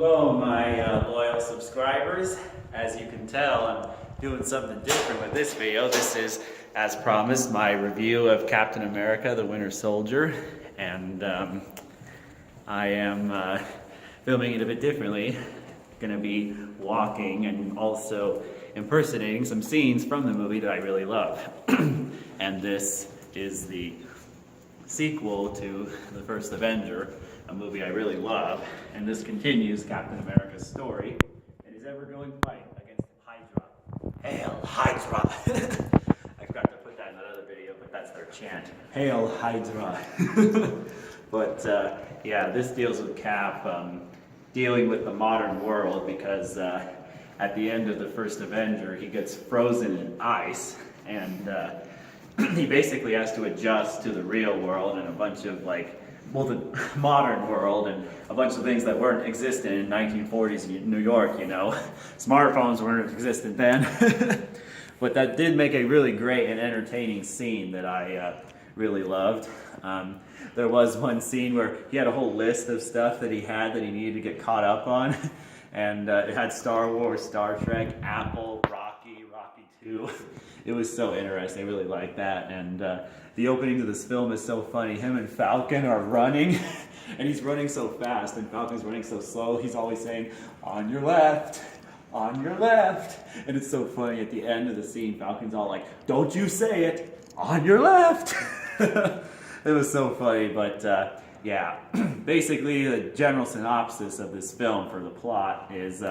Hello, my loyal subscribers. As you can tell, I'm doing something different with this video. This is, as promised, my review of Captain America, the Winter Soldier. And I am filming it a bit differently. Going to be walking and also impersonating some scenes from the movie that I really love. And this is the sequel to the first Avenger, a movie I really love, and this continues Captain America's story and his ever-growing fight against Hydra. Hail Hydra! I forgot to put that in that other video, but that's their chant. Hail Hydra! But yeah, this deals with Cap dealing with the modern world because at the end of the first Avenger, he gets frozen in ice and he basically has to adjust to the real world and a bunch of the modern world and a bunch of things that weren't existent in 1940s New York, you know. Smartphones weren't existent then. But that did make a really great and entertaining scene that I really loved. There was one scene where he had a whole list of stuff that he needed to get caught up on. And it had Star Wars, Star Trek, Apple, Rocky 2. It was so interesting. I really liked that. And the opening to this film is so funny. Him and Falcon are running, and he's running so fast, and Falcon's running so slow. He's always saying, "On your left, on your left." And it's so funny. At the end of the scene, Falcon's all like, "Don't you say it, on your left." It was so funny, but yeah. Basically, the general synopsis of this film for the plot is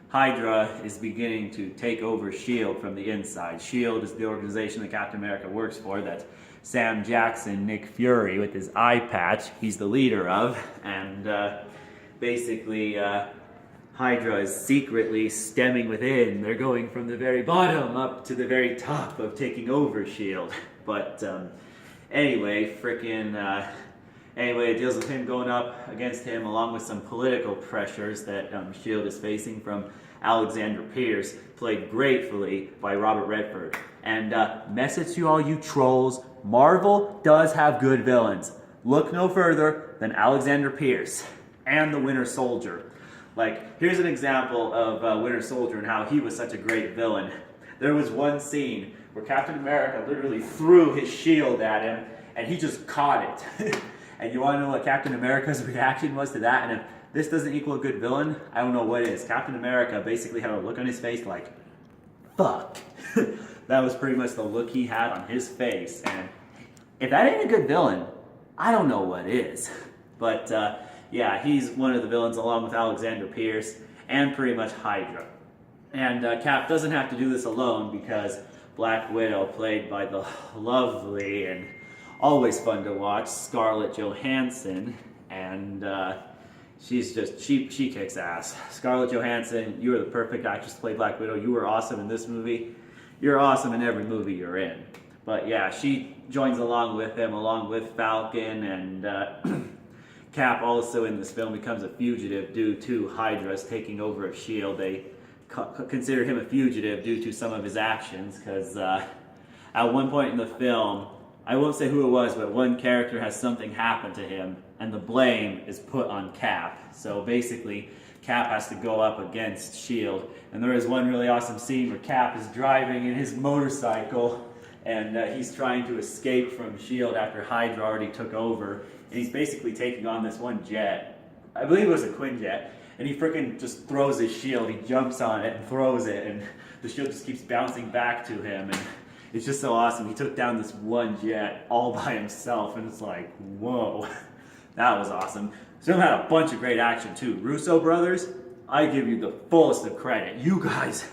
Hydra is beginning to take over S.H.I.E.L.D. from the inside. S.H.I.E.L.D. is the organization that Captain America works for, that Sam Jackson, Nick Fury, with his eye patch, he's the leader of. And basically, Hydra is secretly stemming within. They're going from the very bottom up to the very top of taking over S.H.I.E.L.D. But anyway, Anyway, it deals with him going up against him along with some political pressures that S.H.I.E.L.D. is facing from Alexander Pierce, played gratefully by Robert Redford. And message to all you trolls, Marvel does have good villains. Look no further than Alexander Pierce and the Winter Soldier. Like, here's an example of Winter Soldier and how he was such a great villain. There was one scene where Captain America literally threw his shield at him and he just caught it. And you want to know what Captain America's reaction was to that? And if this doesn't equal a good villain, I don't know what is. Captain America basically had a look on his face like, fuck. That was pretty much the look he had on his face. And if that ain't a good villain, I don't know what is. But yeah, he's one of the villains along with Alexander Pierce and pretty much Hydra. And Cap doesn't have to do this alone because Black Widow, played by the lovely and always fun to watch, Scarlett Johansson, and she kicks ass. Scarlett Johansson, you are the perfect actress to play Black Widow. You were awesome in this movie. You're awesome in every movie you're in. But yeah, she joins along with him, along with Falcon, and Cap also in this film becomes a fugitive due to Hydra's taking over of S.H.I.E.L.D. They consider him a fugitive due to some of his actions, because at one point in the film, I won't say who it was, but one character has something happen to him, and the blame is put on Cap. So basically, Cap has to go up against S.H.I.E.L.D. And there is one really awesome scene where Cap is driving in his motorcycle, and he's trying to escape from S.H.I.E.L.D. after Hydra already took over. And he's basically taking on this one jet. I believe it was a Quinjet. And he freaking just throws his shield. He jumps on it and throws it, and the shield just keeps bouncing back to him. And it's just so awesome. He took down this one jet all by himself, and it's like, whoa, that was awesome. This film had a bunch of great action too. Russo brothers, I give you the fullest of credit. You guys,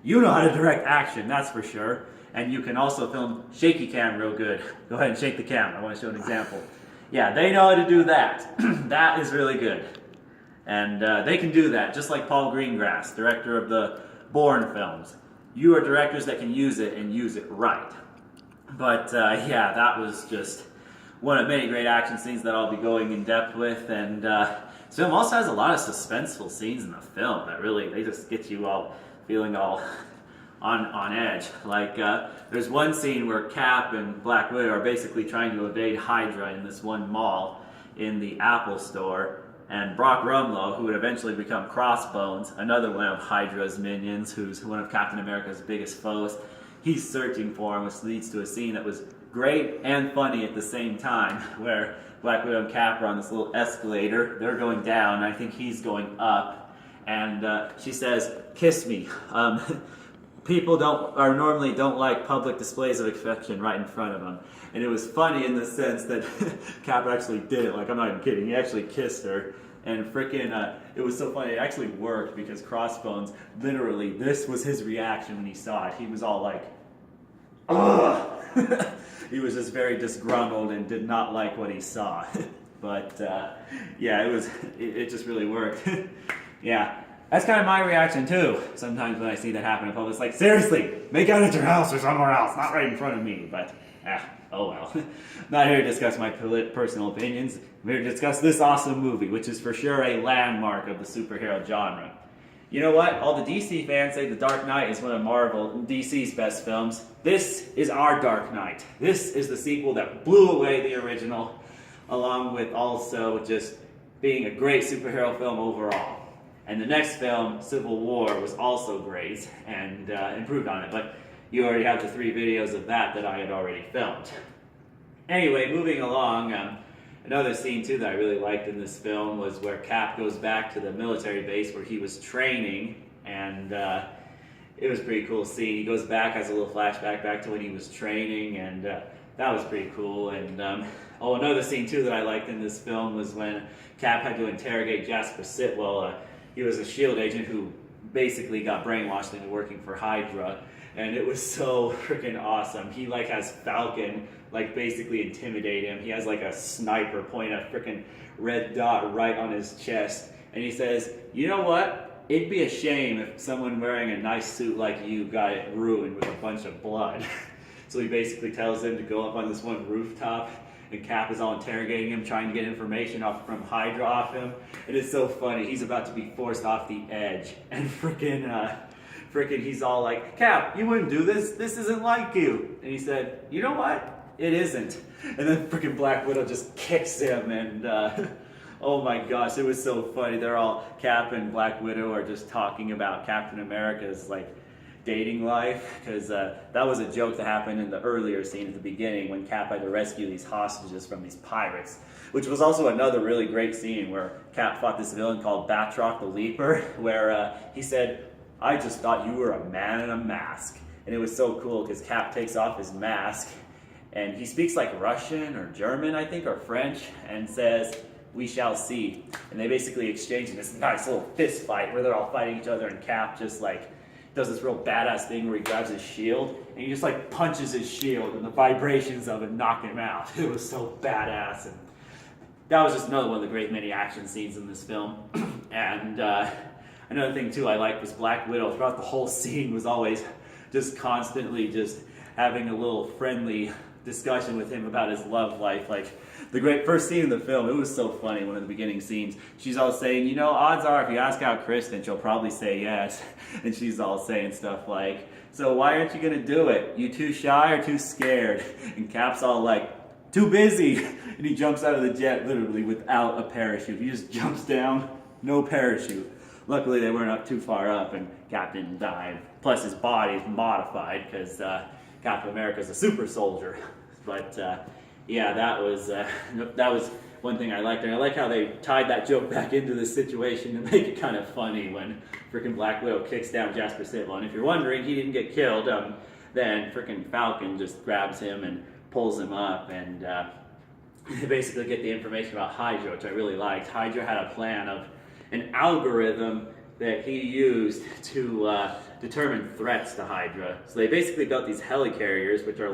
you know how to direct action, that's for sure. And you can also film shaky cam real good. Go ahead and shake the cam. I want to show an example. Yeah, they know how to do that. That is really good. And they can do that, just like Paul Greengrass, director of the Bourne films. You are directors that can use it and use it right. But yeah, that was just one of many great action scenes that I'll be going in depth with. And this film also has a lot of suspenseful scenes in the film that really, they just get you all feeling all on edge. Like there's one scene where Cap and Black Widow are basically trying to evade Hydra in this one mall in the Apple store. And Brock Rumlow, who would eventually become Crossbones, another one of Hydra's minions, who's one of Captain America's biggest foes, he's searching for him, which leads to a scene that was great and funny at the same time, where Black Widow and Cap are on this little escalator. They're going down, and I think he's going up, and she says, "Kiss me." People normally don't like public displays of affection right in front of them. And it was funny in the sense that Cap actually did it. Like, I'm not even kidding. He actually kissed her. And frickin', it was so funny. It actually worked because Crossbones, literally, this was his reaction when he saw it. He was all like, ugh! He was just very disgruntled and did not like what he saw. But, yeah, it just really worked. Yeah. That's kind of my reaction too. Sometimes when I see that happen in public, it's like, seriously, make out at your house or somewhere else, not right in front of me. But, oh well. Not here to discuss my personal opinions. I'm here to discuss this awesome movie, which is for sure a landmark of the superhero genre. You know what? All the DC fans say The Dark Knight is one of Marvel and DC's best films. This is our Dark Knight. This is the sequel that blew away the original, along with also just being a great superhero film overall. And the next film, Civil War, was also great and improved on it. But you already have the 3 videos of that I had already filmed. Anyway, moving along, another scene too that I really liked in this film was where Cap goes back to the military base where he was training. And it was a pretty cool scene. He goes back, has a little flashback back to when he was training. And that was pretty cool. And another scene too that I liked in this film was when Cap had to interrogate Jasper Sitwell. He was a S.H.I.E.L.D. agent who basically got brainwashed into working for Hydra, and it was so freaking awesome. He has Falcon basically intimidate him. He has a sniper point a freaking red dot right on his chest, and he says, "You know what? It'd be a shame if someone wearing a nice suit like you got it ruined with a bunch of blood." So he basically tells him to go up on this one rooftop. And Cap is all interrogating him, trying to get information from Hydra off him. And it's so funny. He's about to be forced off the edge. And frickin' he's all like, "Cap, you wouldn't do this. This isn't like you." And he said, "You know what? It isn't." And then frickin' Black Widow just kicks him. And oh my gosh, it was so funny. They're all, Cap and Black Widow are just talking about Captain America's dating life, because that was a joke that happened in the earlier scene at the beginning when Cap had to rescue these hostages from these pirates, which was also another really great scene where Cap fought this villain called Batroc the Leaper, where he said, "I just thought you were a man in a mask." And it was so cool because Cap takes off his mask and he speaks Russian or German, I think, or French, and says, "We shall see." And they basically exchange this nice little fist fight where they're all fighting each other, and Cap just does this real badass thing where he grabs his shield and he just punches his shield, and the vibrations of it knock him out. It was so badass, and that was just another one of the great many action scenes in this film. And another thing too I liked was Black Widow throughout the whole scene was always just constantly just having a little friendly discussion with him about his love life. The great first scene in the film, it was so funny, one of the beginning scenes. She's all saying, "You know, odds are if you ask out Kristen, she'll probably say yes." And she's all saying stuff like, "So why aren't you gonna do it? You too shy or too scared?" And Cap's all "Too busy." And he jumps out of the jet literally without a parachute. He just jumps down, no parachute. Luckily they weren't up too far up and Cap didn't die. Plus his body is modified because Captain America's a super soldier. But yeah, that was one thing I liked. And I like how they tied that joke back into this situation to make it kind of funny when frickin' Black Widow kicks down Jasper Sitwell. And if you're wondering, he didn't get killed. Then frickin' Falcon just grabs him and pulls him up, and they basically get the information about Hydra, which I really liked. Hydra had a plan of an algorithm that he used to determine threats to Hydra. So they basically built these helicarriers, which are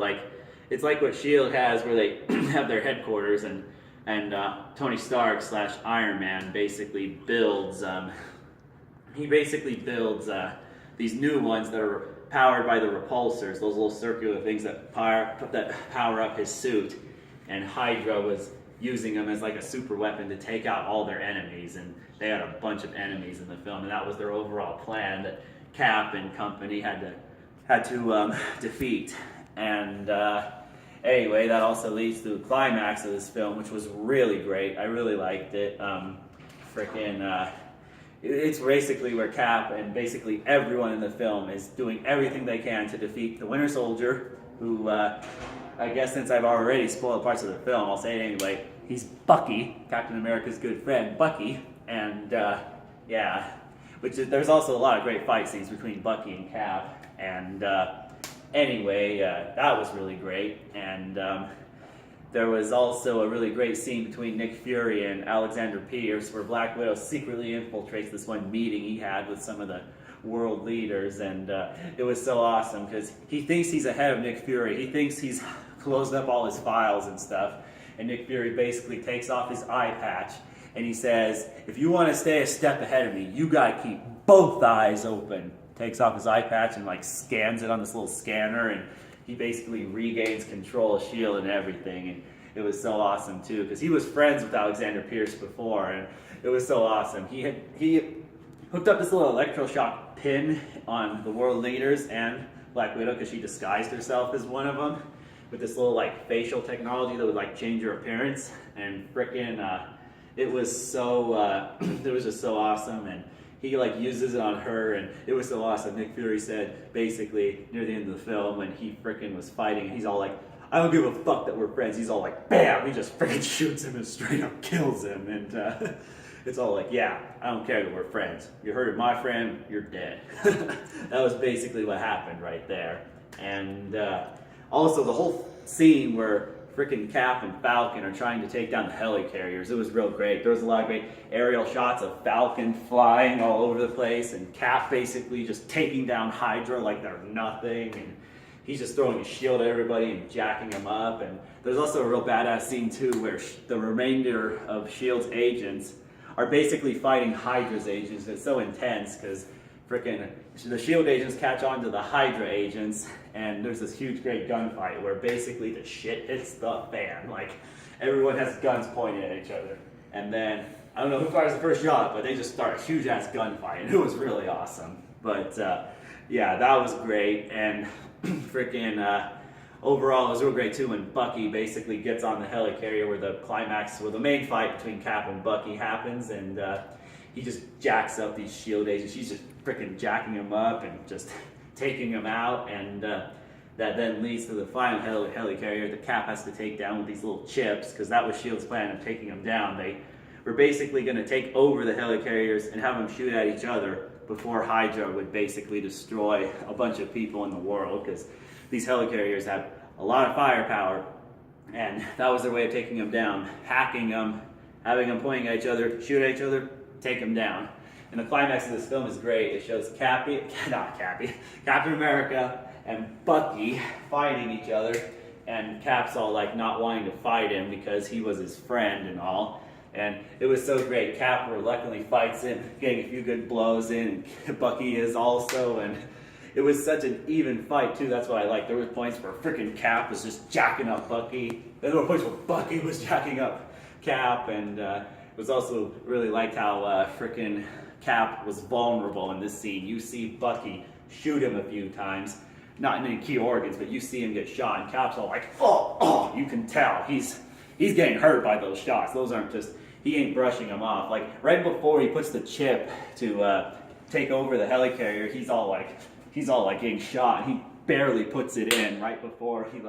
it's like what S.H.I.E.L.D. has, where they have their headquarters, and Tony Stark / Iron Man basically builds these new ones that are powered by the repulsors, those little circular things that power up his suit. And Hydra was using them as a super weapon to take out all their enemies, and they had a bunch of enemies in the film, and that was their overall plan that Cap and company had to defeat. And anyway, that also leads to the climax of this film, which was really great. I really liked it. freaking, it's basically where Cap and basically everyone in the film is doing everything they can to defeat the Winter Soldier, who, I guess since I've already spoiled parts of the film, I'll say it anyway. He's Bucky, Captain America's good friend, Bucky, and yeah, there's also a lot of great fight scenes between Bucky and Cap, and anyway, that was really great, and there was also a really great scene between Nick Fury and Alexander Pierce where Black Widow secretly infiltrates this one meeting he had with some of the world leaders, and it was so awesome because he thinks he's ahead of Nick Fury. He thinks he's closed up all his files and stuff, and Nick Fury basically takes off his eye patch and he says, if you want to stay a step ahead of me, you gotta keep both eyes open. Takes off his eye patch and like scans it on this little scanner, and he basically regains control of S.H.I.E.L.D. and everything, and it was so awesome too because he was friends with Alexander Pierce before, and it was so awesome. He hooked up this little electroshock pin on the world leaders and Black Widow because she disguised herself as one of them with this little like facial technology that would like change your appearance, and frickin' it was so it was just so awesome, and he like uses it on her, and it was so awesome. Nick Fury said basically near the end of the film when he frickin' was fighting, he's all like, I don't give a fuck that we're friends. He's all like, bam, he just frickin' shoots him and straight up kills him, and it's all like, yeah, I don't care that we're friends. You hurted my friend, you're dead. That was basically what happened right there. And also the whole scene where frickin' Cap and Falcon are trying to take down the helicarriers, it was real great. There was a lot of great aerial shots of Falcon flying all over the place and Cap basically just taking down Hydra like they're nothing, and he's just throwing a shield at everybody and jacking them up. And there's also a real badass scene too where the remainder of S.H.I.E.L.D.'s agents are basically fighting Hydra's agents. It's so intense because frickin' the S.H.I.E.L.D. agents catch on to the Hydra agents, and there's this huge great gunfight where basically the shit hits the fan. Like, everyone has guns pointed at each other. And then, I don't know who fires the first shot, but they just start a huge ass gunfight, and it was really awesome. But yeah, that was great, and frickin' overall it was real great too when Bucky basically gets on the helicarrier where the main fight between Cap and Bucky happens, and he just jacks up these S.H.I.E.L.D. agents. He's just frickin' jacking them up and just taking them out, and that then leads to the final helicarrier that Cap has to take down with these little chips, because that was S.H.I.E.L.D.'s plan of taking them down. They were basically going to take over the helicarriers and have them shoot at each other before Hydra would basically destroy a bunch of people in the world, because these helicarriers have a lot of firepower, and that was their way of taking them down, hacking them, having them pointing at each other, shoot at each other, take them down. And the climax of this film is great. It shows Captain America and Bucky fighting each other, and Cap's all like not wanting to fight him because he was his friend and all. And it was so great. Cap reluctantly fights him, getting a few good blows in, and Bucky is also, and it was such an even fight too. That's what I liked. There were points where frickin' Cap was just jacking up Bucky. There were points where Bucky was jacking up Cap, and it was also really liked how frickin' Cap was vulnerable in this scene. You see Bucky shoot him a few times, not in any key organs, but you see him get shot, and Cap's all like, oh, you can tell he's getting hurt by those shots. Those aren't just, he ain't brushing them off. Like right before he puts the chip to take over the helicarrier, he's all like getting shot, and he barely puts it in right before he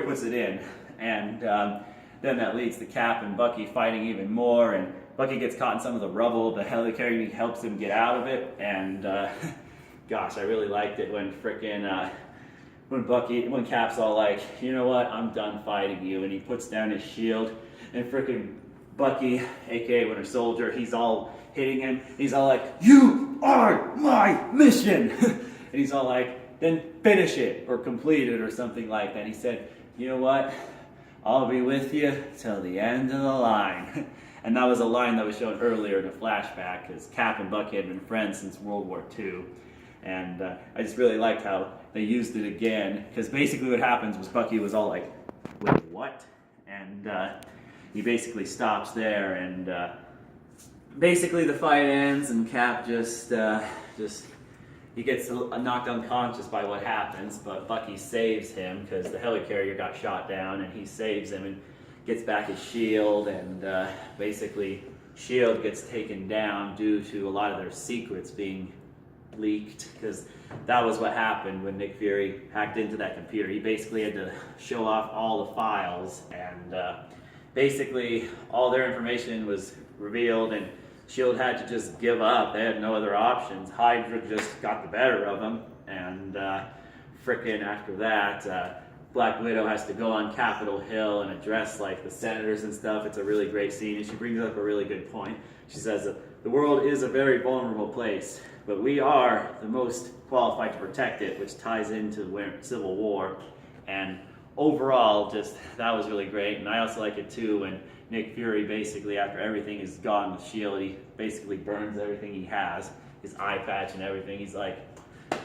puts it in, and then that leads to Cap and Bucky fighting even more, and Bucky gets caught in some of the rubble of the helicarrier, and he helps him get out of it, and gosh, I really liked it when frickin' when Cap's all like, you know what, I'm done fighting you, and he puts down his shield, and frickin' Bucky, aka Winter Soldier, he's all hitting him, he's all like, you are my mission, and he's all like, then finish it, or complete it, or something like that. And he said, you know what, I'll be with you till the end of the line. And that was a line that was shown earlier in a flashback, because Cap and Bucky had been friends since World War II. And I just really liked how they used it again, because basically what happens was Bucky was all like, wait, what? And he basically stops there, and basically the fight ends, and Cap just he gets knocked unconscious by what happens, but Bucky saves him because the helicarrier got shot down, and he saves him and gets back his shield, and basically SHIELD gets taken down due to a lot of their secrets being leaked, because that was what happened when Nick Fury hacked into that computer. He basically had to show off all the files, and basically all their information was revealed, and SHIELD had to just give up. They had no other options. Hydra just got the better of them, and frickin' after that, Black Widow has to go on Capitol Hill and address like the senators and stuff. It's a really great scene, and she brings up a really good point. She says the world is a very vulnerable place, but we are the most qualified to protect it, which ties into the Civil War. And overall, just that was really great. And I also like it too when Nick Fury basically, after everything is gone with SHIELD, he basically burns everything he has, his eye patch and everything. He's like,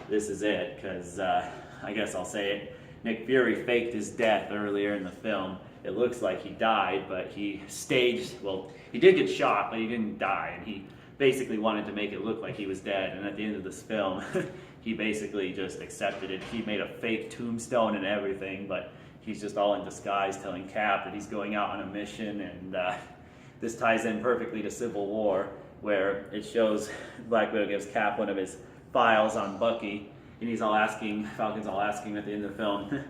this is it, because I guess I'll say it. Nick Fury faked his death earlier in the film. It looks like he died, but he staged, well, he did get shot, but he didn't die, and he basically wanted to make it look like he was dead. And at the end of this film, he basically just accepted it. He made a fake tombstone and everything, but he's just all in disguise telling Cap that he's going out on a mission, and this ties in perfectly to Civil War, where it shows Black Widow gives Cap one of his files on Bucky, and he's all asking, Falcon's all asking at the end of the film,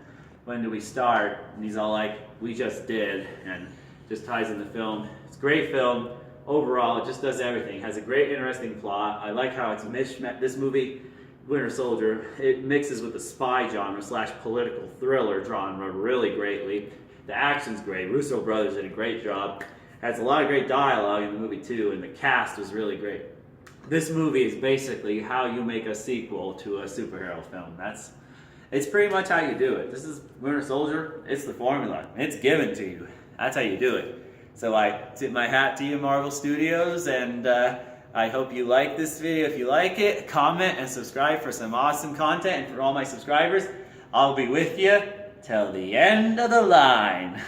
when do we start? And he's all like, we just did, and just ties in the film. It's a great film. Overall, it just does everything. It has a great, interesting plot. I like how it's this movie, Winter Soldier, it mixes with the spy genre / political thriller genre really greatly. The action's great. Russo brothers did a great job. Has a lot of great dialogue in the movie too, and the cast was really great. This movie is basically how you make a sequel to a superhero film. It's pretty much how you do it. This is Winter Soldier. It's the formula. It's given to you. That's how you do it. So I tip my hat to you, Marvel Studios, and I hope you like this video. If you like it, comment and subscribe for some awesome content. And for all my subscribers, I'll be with you till the end of the line.